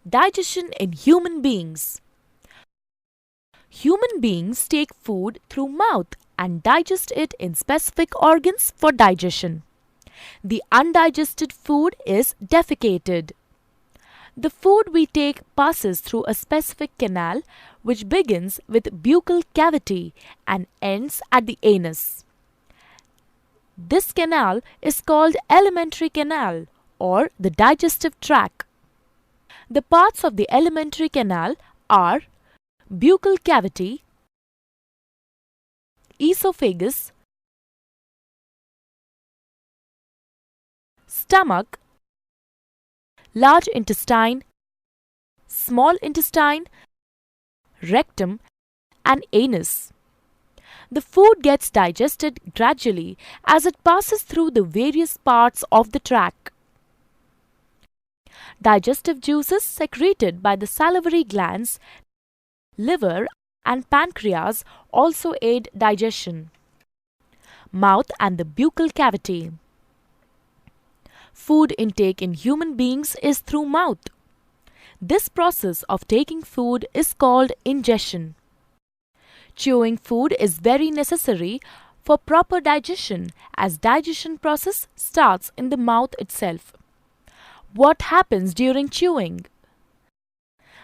Digestion in human beings. Human beings take food through mouth and digest it in specific organs for digestion. The undigested food is defecated. The food we take passes through a specific canal which begins with buccal cavity and ends at the anus. This canal is called alimentary canal or the digestive tract. The parts of the alimentary canal are buccal cavity, esophagus, stomach, large intestine, small intestine, rectum, and anus. The food gets digested gradually as it passes through the various parts of the tract. Digestive juices secreted by the salivary glands, liver, and pancreas also aid digestion. Mouth and the buccal cavity. Food intake in human beings is through mouth. This process of taking food is called ingestion. Chewing food is very necessary for proper digestion as digestion process starts in the mouth itself. What happens during chewing?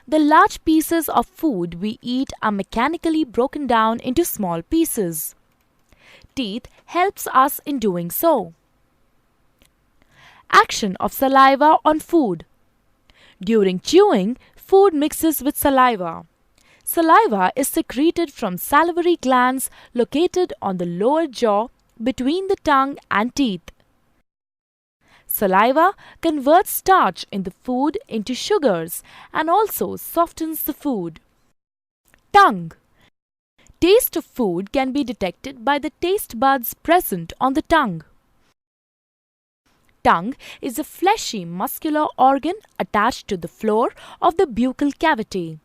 The large pieces of food we eat are mechanically broken down into small pieces. Teeth helps us in doing so. Action of saliva on food. During chewing, food mixes with saliva. Saliva is secreted from salivary glands located on the lower jaw between the tongue and teeth. Saliva converts starch in the food into sugars and also softens the food. Tongue. Taste of food can be detected by the taste buds present on the tongue. Tongue is a fleshy muscular organ attached to the floor of the buccal cavity.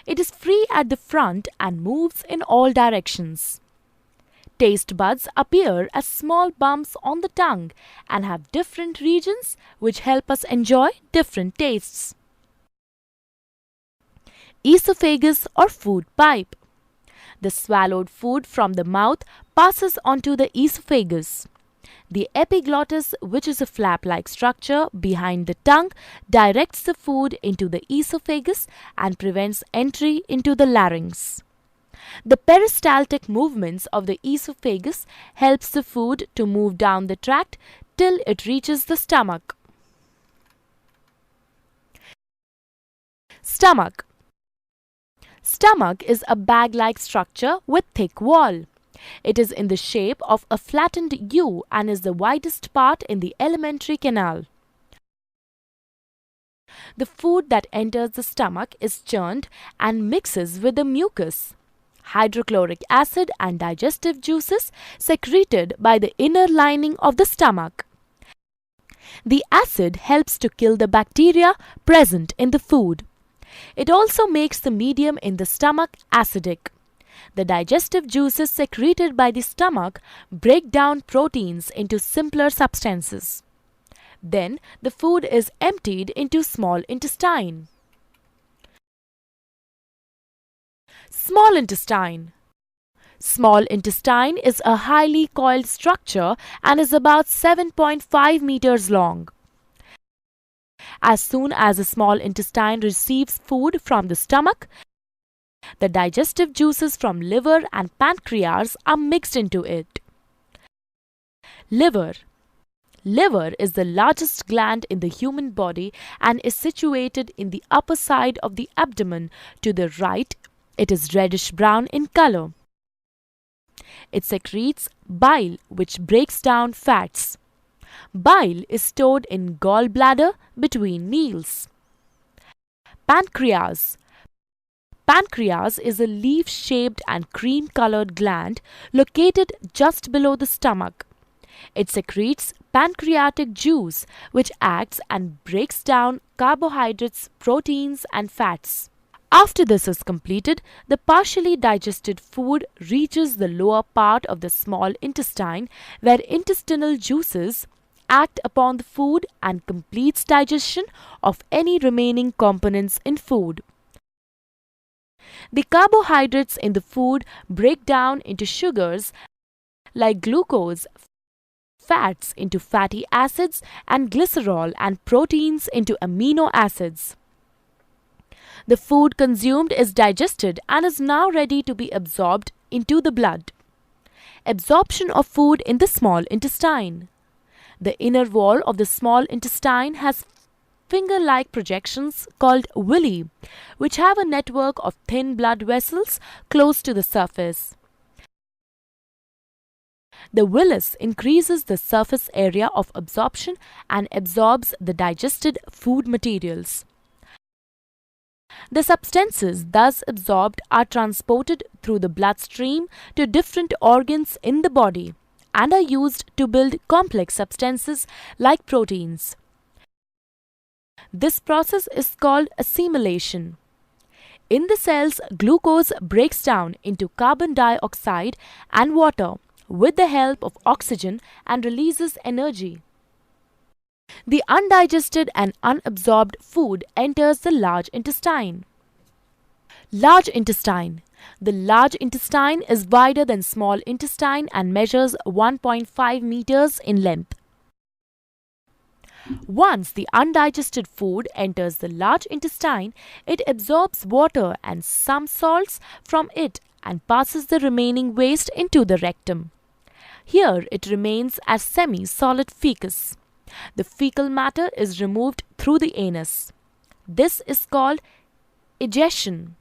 It is free at the front and moves in all directions. Taste buds appear as small bumps on the tongue and have different regions which help us enjoy different tastes. Esophagus or food pipe. The swallowed food from the mouth passes onto the esophagus. The epiglottis, which is a flap-like structure behind the tongue, directs the food into the esophagus and prevents entry into the larynx. The peristaltic movements of the esophagus helps the food to move down the tract till it reaches the stomach. Stomach. Stomach is a bag-like structure with thick wall. It is in the shape of a flattened U and is the widest part in the alimentary canal. The food that enters the stomach is churned and mixes with the mucus, hydrochloric acid and digestive juices secreted by the inner lining of the stomach. The acid helps to kill the bacteria present in the food. It also makes the medium in the stomach acidic. The digestive juices secreted by the stomach break down proteins into simpler substances. Then the food is emptied into small intestine. Small intestine. Small intestine is a highly coiled structure and is about 7.5 meters long. As soon as the small intestine receives food from the stomach, the digestive juices from liver and pancreas are mixed into it. Liver. Liver is the largest gland in the human body and is situated in the upper side of the abdomen. To the right, it is reddish-brown in color. It secretes bile, which breaks down fats. Bile is stored in gallbladder between meals. Pancreas. Pancreas is a leaf-shaped and cream-colored gland located just below the stomach. It secretes pancreatic juice, which acts and breaks down carbohydrates, proteins, and fats. After this is completed, the partially digested food reaches the lower part of the small intestine, where intestinal juices act upon the food and completes digestion of any remaining components in food. The carbohydrates in the food break down into sugars like glucose, fats into fatty acids, and glycerol, and proteins into amino acids. The food consumed is digested and is now ready to be absorbed into the blood. Absorption of food in the small intestine. The inner wall of the small intestine has finger-like projections called villi, which have a network of thin blood vessels close to the surface. The villus increases the surface area of absorption and absorbs the digested food materials. The substances thus absorbed are transported through the bloodstream to different organs in the body and are used to build complex substances like proteins. This process is called assimilation. In the cells, glucose breaks down into carbon dioxide and water with the help of oxygen and releases energy. The undigested and unabsorbed food enters the large intestine. Large intestine. The large intestine is wider than small intestine and measures 1.5 meters in length. Once the undigested food enters the large intestine, it absorbs water and some salts from it and passes the remaining waste into the rectum. Here it remains as semi-solid fecus. The fecal matter is removed through the anus. This is called egestion.